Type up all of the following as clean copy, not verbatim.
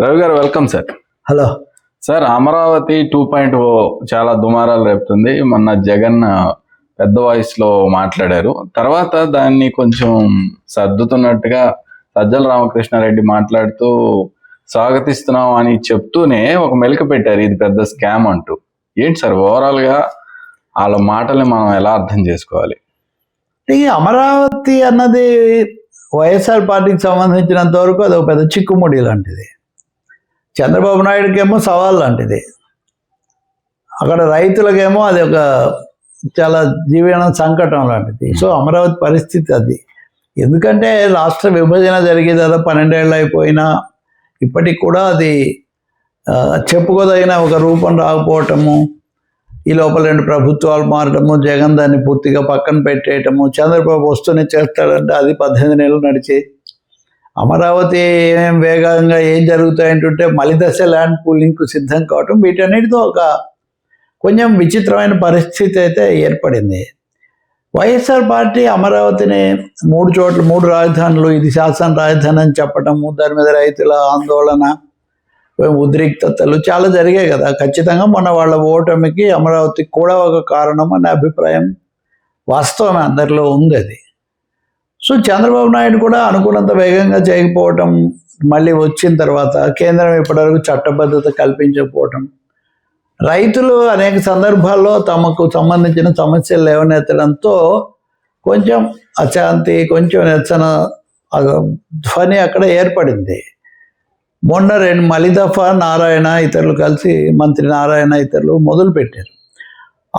రవి గారు welcome sir. Hello sir, Amaravati 2.0 చాలా దుమారాలు రేపుతుంది. మొన్న జగన్ పెద్ద వాయిస్ లో మాట్లాడారు. తర్వాత దాన్ని కొంచెం సర్దుతున్నట్టుగా సజ్జల రామకృష్ణారెడ్డి మాట్లాడుతూ స్వాగతిస్తున్నాం అని చెప్తూనే ఒక మెలిక పెట్టారు, ఇది పెద్ద స్కామ్ అంటూ. ఏంటి సార్, ఓవరాల్ గా వాళ్ళ మాటల్ని మనం ఎలా అర్థం చేసుకోవాలి? ఈ అమరావతి అన్నది వైఎస్ఆర్ పార్టీకి సంబంధించినంత వరకు అది ఒక పెద్ద చిక్కుముడి లాంటిది. చంద్రబాబు నాయుడుకేమో సవాల్ లాంటిది. అక్కడ రైతులకేమో అది ఒక చాలా జీవన సంకటం లాంటిది. సో అమరావతి పరిస్థితి అది. ఎందుకంటే రాష్ట్ర విభజన జరిగేది అలా 12 ఏళ్ళు అయిపోయినా ఇప్పటికి కూడా అది చెప్పుకోదగిన ఒక రూపం రాకపోవటము, ఈ లోపల 2 ప్రభుత్వాలు మారటము, జగన్ దాన్ని పూర్తిగా పక్కన పెట్టేయటము, చంద్రబాబు వస్తూనే చేస్తాడంటే అది 18 నెలలు నడిచి అమరావతి ఏం వేగంగా ఏం జరుగుతాయంటుంటే మలిదశ ల్యాండ్ పూలింగ్కు సిద్ధం కావటం, వీటన్నిటితో ఒక కొంచెం విచిత్రమైన పరిస్థితి అయితే ఏర్పడింది. వైఎస్ఆర్ పార్టీ అమరావతిని 3 చోట్ల 3 రాజధానులు, ఇది శాసన రాజధాని అని చెప్పటము, దాని మీద రైతుల ఆందోళన, ఉద్రిక్తతలు చాలా జరిగాయి కదా. ఖచ్చితంగా మొన్న వాళ్ళ ఓటమికి అమరావతికి కూడా ఒక కారణం అనే అభిప్రాయం వాస్తవమే, అందరిలో ఉంది అది. సో చంద్రబాబు నాయుడు కూడా అనుకున్నంత వేగంగా చేయకపోవటం, మళ్ళీ వచ్చిన తర్వాత కేంద్రం ఇప్పటివరకు చట్టబద్ధత కల్పించకపోవటం, రైతులు అనేక సందర్భాల్లో తమకు సంబంధించిన సమస్యలు లేవనెత్తడంతో కొంచెం అశాంతి, కొంచెం నిరసన ధ్వని అక్కడ ఏర్పడింది. మొన్న 2 మలిదఫా నారాయణ ఇతరులు కలిసి, మంత్రి నారాయణ ఇతరులు మొదలుపెట్టారు.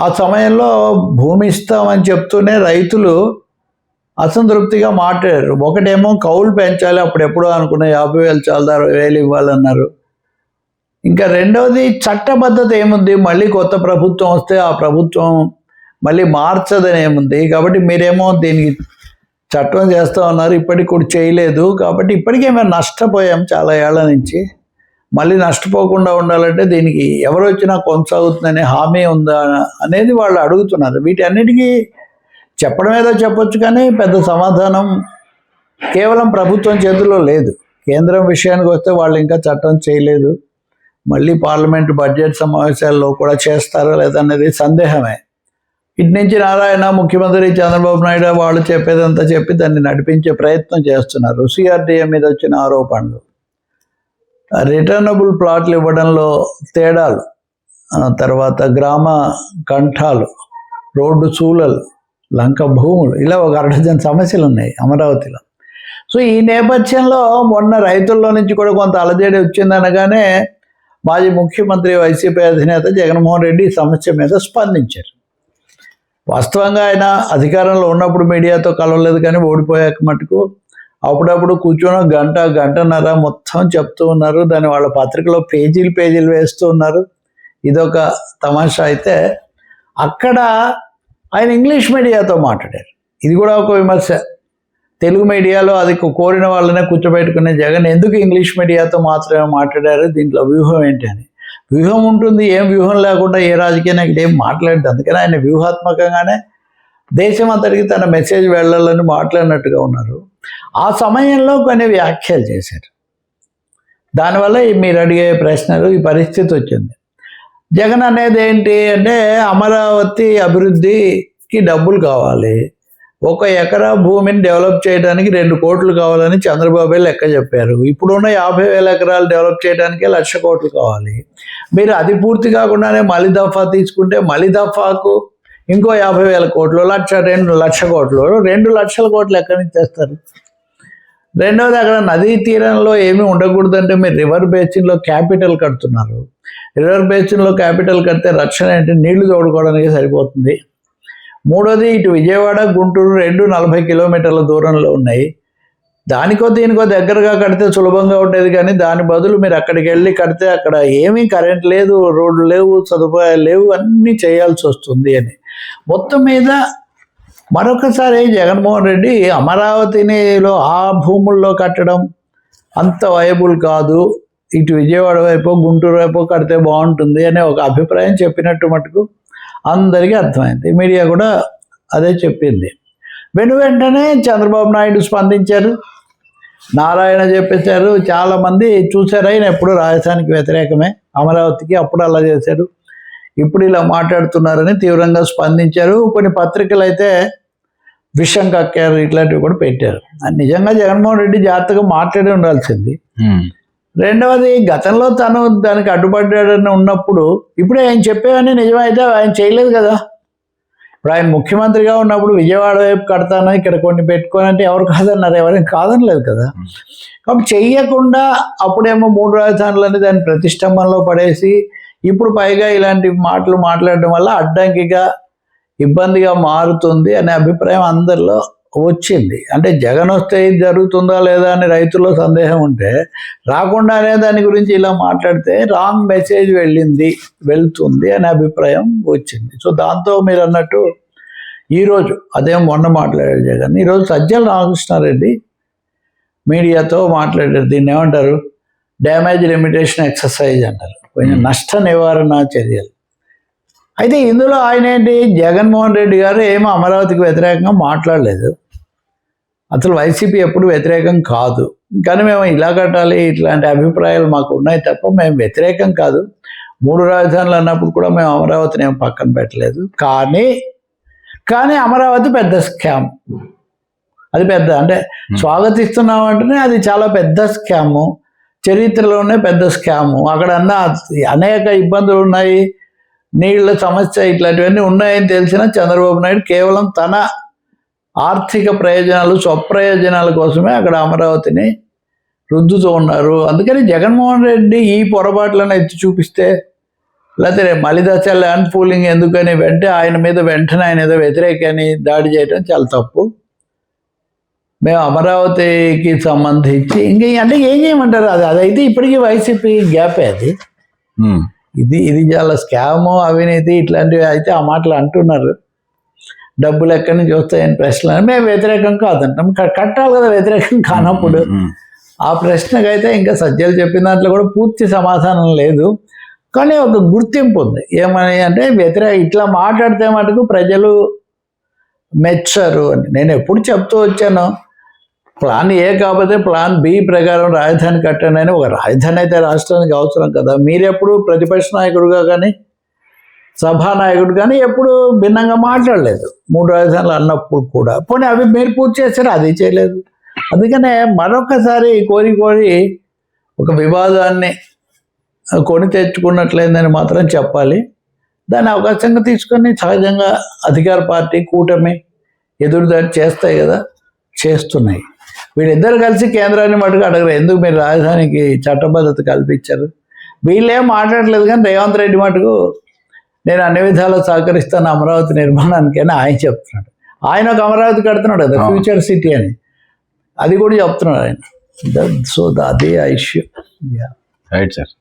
ఆ సమయంలో భూమి ఇస్తామని చెప్తూనే రైతులు అసంతృప్తిగా మాట్లాడారు. ఒకటేమో కౌలు పెంచాలి, అప్పుడెప్పుడో అనుకున్న 50,000 చాలా 60,000 ఇవ్వాలన్నారు. ఇంకా రెండవది చట్టబద్ధత ఏముంది, మళ్ళీ కొత్త ప్రభుత్వం వస్తే ఆ ప్రభుత్వం మళ్ళీ మార్చదని ఏముంది, కాబట్టి మీరేమో దీనికి చట్టం చేస్తూ ఉన్నారు, ఇప్పటికి కూడా చేయలేదు, కాబట్టి ఇప్పటికే మేము నష్టపోయాం చాలా ఏళ్ల నుంచి, మళ్ళీ నష్టపోకుండా ఉండాలంటే దీనికి ఎవరు వచ్చినా కొనసాగుతుందనే హామీ ఉందా అనేది వాళ్ళు అడుగుతున్నారు. వీటన్నిటికీ చెప్పడం ఏదో చెప్పొచ్చు, కానీ పెద్ద సమాధానం కేవలం ప్రభుత్వం చేతిలో లేదు. కేంద్రం విషయానికి వస్తే వాళ్ళు ఇంకా చట్టం చేయలేదు, మళ్ళీ పార్లమెంటు బడ్జెట్ సమావేశాల్లో కూడా చేస్తారా లేదనేది సందేహమే. ఇటు నుంచి నారాయణ, ముఖ్యమంత్రి చంద్రబాబు నాయుడు వాళ్ళు చెప్పేదంతా చెప్పి దాన్ని నడిపించే ప్రయత్నం చేస్తున్నారు. సిఆర్డీఏ మీద వచ్చిన ఆరోపణలు, రిటర్నబుల్ ప్లాట్లు ఇవ్వడంలో తేడాలు, తర్వాత గ్రామ కంఠాలు, రోడ్డు చూలలు, లంక భూములు, ఇలా ఒక 1/2 సమస్యలు ఉన్నాయి అమరావతిలో. సో ఈ నేపథ్యంలో మొన్న రైతుల్లో నుంచి కూడా కొంత అలజడి వచ్చిందనగానే మాజీ ముఖ్యమంత్రి వైసీపీ అధినేత జగన్మోహన్ రెడ్డి ఈ సమస్య మీద స్పందించారు. వాస్తవంగా ఆయన అధికారంలో ఉన్నప్పుడు మీడియాతో కలవలేదు, కానీ ఓడిపోయాక మటుకు అప్పుడప్పుడు కూర్చొని గంటన్నర మొత్తం చెప్తూ ఉన్నారు. దాన్ని వాళ్ళ పత్రికలో పేజీలు వేస్తూ ఉన్నారు. ఇదొక తమాషా. అయితే అక్కడ ఆయన ఇంగ్లీష్ మీడియాతో మాట్లాడారు. ఇది కూడా ఒక విమర్శ. తెలుగు మీడియాలో అది కోరిన వాళ్ళనే కూర్చోబెట్టుకునే జగన్ ఎందుకు ఇంగ్లీష్ మీడియాతో మాత్రమే మాట్లాడారు, దీంట్లో వ్యూహం ఏంటి అని. వ్యూహం ఉంటుంది, ఏం వ్యూహం లేకుండా ఏ రాజకీయ నాయకుడు ఏం మాట్లాడదు. అందుకని ఆయన వ్యూహాత్మకంగానే దేశం అంతటికి తన మెసేజ్ వెళ్ళాలని మాట్లాడినట్టుగా ఉన్నారు. ఆ సమయంలో కొన్ని వ్యాఖ్యలు చేశారు. దానివల్ల మీరు అడిగే ప్రశ్నలు, ఈ పరిస్థితి వచ్చింది. జగన్ అనేది ఏంటి అంటే, అమరావతి అభివృద్ధికి డబ్బులు కావాలి, 1 ఎకరా భూమిని డెవలప్ చేయడానికి 2 కోట్లు కావాలని చంద్రబాబు లెక్క చెప్పారు. ఇప్పుడున్న 50,000 ఎకరాలు డెవలప్ చేయడానికి 1,00,000 కోట్లు కావాలి. మీరు అది పూర్తి కాకుండానే మలిదఫా తీసుకుంటే మలిదఫాకు ఇంకో 50,000 కోట్లు, 2,00,000 కోట్లు, 2,00,000 కోట్లు ఎక్కడి నుంచి తెస్తారు? రెండవది, అక్కడ నదీ తీరంలో ఏమీ ఉండకూడదంటే మీరు రివర్ బేసిన్లో క్యాపిటల్ కడుతున్నారు. రివర్ బేసిన్లో క్యాపిటల్ కడితే రక్షణ ఏంటి, నీళ్లు తోడుకోవడానికి సరిపోతుంది. మూడోది, ఇటు విజయవాడ గుంటూరు 40 కిలోమీటర్ల దూరంలో ఉన్నాయి. దానికో దీనికో దగ్గరగా కడితే సులభంగా ఉండేది, కానీ దాని బదులు మీరు అక్కడికి వెళ్ళి కడితే అక్కడ ఏమీ కరెంట్ లేదు, రోడ్లు లేవు, సదుపాయాలు లేవు, అన్నీ చేయాల్సి వస్తుంది అని. మొత్తం మీద మరొకసారి జగన్మోహన్ రెడ్డి అమరావతిలో ఆ భూముల్లో కట్టడం అంత వయబుల్ కాదు, ఇటు విజయవాడ వైపు గుంటూరు వైపు కడితే బాగుంటుంది అనే ఒక అభిప్రాయం చెప్పినట్టు మటుకు అందరికీ అర్థమైంది. మీడియా కూడా అదే చెప్పింది. వెంటనే చంద్రబాబు నాయుడు స్పందించారు. నారాయణ చెప్పేశారు. చాలా మంది చూశారు, ఆయన ఎప్పుడు రాజధానికి వ్యతిరేకమే, అమరావతికి అప్పుడు అలా చేశారు, ఇప్పుడు ఇలా మాట్లాడుతున్నారని తీవ్రంగా స్పందించారు. కొన్ని పత్రికలు అయితే విషం కక్కారు, ఇట్లాంటివి కూడా పెట్టారు. నిజంగా జగన్మోహన్ రెడ్డి జాగ్రత్తగా మాట్లాడి ఉండాల్సింది. రెండవది, గతంలో తను దానికి అడ్డుపడ్డాడని ఉన్నప్పుడు ఇప్పుడు ఆయన చెప్పేవన్నీ నిజమైతే ఆయన చేయలేదు కదా. ఇప్పుడు ఆయన ముఖ్యమంత్రిగా ఉన్నప్పుడు విజయవాడ వైపు కడతాను, ఇక్కడ కొన్ని పెట్టుకొని అంటే ఎవరు కాదన్నారు, ఎవరైనా కాదనలేదు కదా. కాబట్టి చెయ్యకుండా అప్పుడేమో 3 రాజధానులని దాన్ని ప్రతిష్టంభనలో పడేసి ఇప్పుడు పైగా ఇలాంటి మాటలు మాట్లాడడం వల్ల అడ్డంకిగా ఇబ్బందిగా మారుతుంది అనే అభిప్రాయం అందరిలో వచ్చింది. అంటే జగన్ వస్తే ఇది జరుగుతుందా లేదా అని రైతుల్లో సందేహం ఉంటే రాకుండానే దాని గురించి ఇలా మాట్లాడితే రాంగ్ మెసేజ్ వెళ్తుంది అనే అభిప్రాయం వచ్చింది. సో దాంతో మీరు అన్నట్టు ఈరోజు అదేం మొన్న మాట్లాడాడు జగన్, ఈరోజు సజ్జల రామకృష్ణారెడ్డి మీడియాతో మాట్లాడారు. దీన్ని ఏమంటారు, డ్యామేజ్ లిమిటేషన్ ఎక్సర్సైజ్ అంటారు, కొంచెం నష్ట నివారణ చర్యలు. అయితే ఇందులో ఆయన ఏంటి, జగన్మోహన్ రెడ్డి గారు ఏమో అమరావతికి వ్యతిరేకంగా మాట్లాడలేదు, అసలు వైసీపీ ఎప్పుడు వ్యతిరేకం కాదు, కానీ మేము ఇలా కట్టాలి ఇట్లాంటి అభిప్రాయాలు మాకు ఉన్నాయి తప్ప మేము వ్యతిరేకం కాదు, 3 రాజధానులు అన్నప్పుడు కూడా మేము అమరావతిని ఏం పక్కన పెట్టలేదు, కానీ అమరావతి పెద్ద స్కామ్, అది పెద్ద అంటే స్వాగతిస్తున్నాం అంటేనే అది చాలా పెద్ద స్కాము, చరిత్రలోనే పెద్ద స్కాము. అక్కడ అనేక ఇబ్బందులు ఉన్నాయి, నీళ్ళ సమస్య ఇట్లాంటివన్నీ ఉన్నాయని తెలిసిన చంద్రబాబు నాయుడు కేవలం తన ఆర్థిక ప్రయోజనాలు, స్వప్రయోజనాల కోసమే అక్కడ అమరావతిని రుద్దుతూ ఉన్నారు. అందుకని జగన్మోహన్ రెడ్డి ఈ పొరపాట్లను ఎత్తి చూపిస్తే, లేకపోతే మలిదశ ల్యాండ్ పూలింగ్ ఎందుకని వెంటనే ఆయన ఏదో వ్యతిరేకని దాడి చేయడం చాలా తప్పు. మేము అమరావతికి సంబంధించి అంటే ఏం చేయమంటారు, అదైతే ఇప్పటికీ వైసీపీ గ్యాపే అది. ఇది చాలా స్కాము, అవినీతి ఇట్లాంటివి అయితే ఆ మాటలు అంటున్నారు. డబ్బులు ఎక్కడి నుంచి వస్తాయని ప్రశ్నలు మేము వ్యతిరేకం కాదంటాం, కట్టాలి కదా వ్యతిరేకం కానప్పుడు. ఆ ప్రశ్నకైతే ఇంకా సజ్జలు చెప్పిన దాంట్లో కూడా పూర్తి సమాధానం లేదు, కానీ ఒక గుర్తింపు ఉంది. ఏమని అంటే ఇట్లా మాట్లాడితే మటుకు ప్రజలు మెచ్చరు అని నేను ఎప్పుడు చెప్తూ వచ్చాను. ప్లాన్ ఏ కాకపోతే ప్లాన్ బి ప్రకారం రాజధాని కట్టండి అని. ఒక రాజధాని అయితే రాష్ట్రానికి అవసరం కదా. మీరెప్పుడు ప్రతిపక్ష నాయకుడుగా కానీ సభానాయకుడు కానీ ఎప్పుడు భిన్నంగా మాట్లాడలేదు 3 రాజధానులు అన్నప్పుడు కూడా. పోనీ అవి మీరు పూర్తి చేశారు, అది చేయలేదు. అందుకనే మరొకసారి కోరి ఒక వివాదాన్ని కొని తెచ్చుకున్నట్లయిందని మాత్రం చెప్పాలి. దాన్ని అవకాశంగా తీసుకొని సహజంగా అధికార పార్టీ కూటమి ఎదురుదాడి చేస్తాయి కదా, చేస్తున్నాయి. వీళ్ళిద్దరు కలిసి కేంద్రాన్ని మటుకు అడగరు, ఎందుకు మీరు రాజధానికి చట్టబద్ధత కల్పించారు. వీళ్ళేం మాట్లాడలేదు, కానీ రేవంత్ రెడ్డి మటుకు నేను అన్ని విధాలా సహకరిస్తాను అమరావతి నిర్మాణానికి అని ఆయన చెప్తున్నాడు. ఆయన ఒక అమరావతి కడుతున్నాడు కదా, ఫ్యూచర్ సిటీ అని, అది కూడా చెప్తున్నాడు ఆయన. సో అది ఆ ఇష్యూ. Right sir.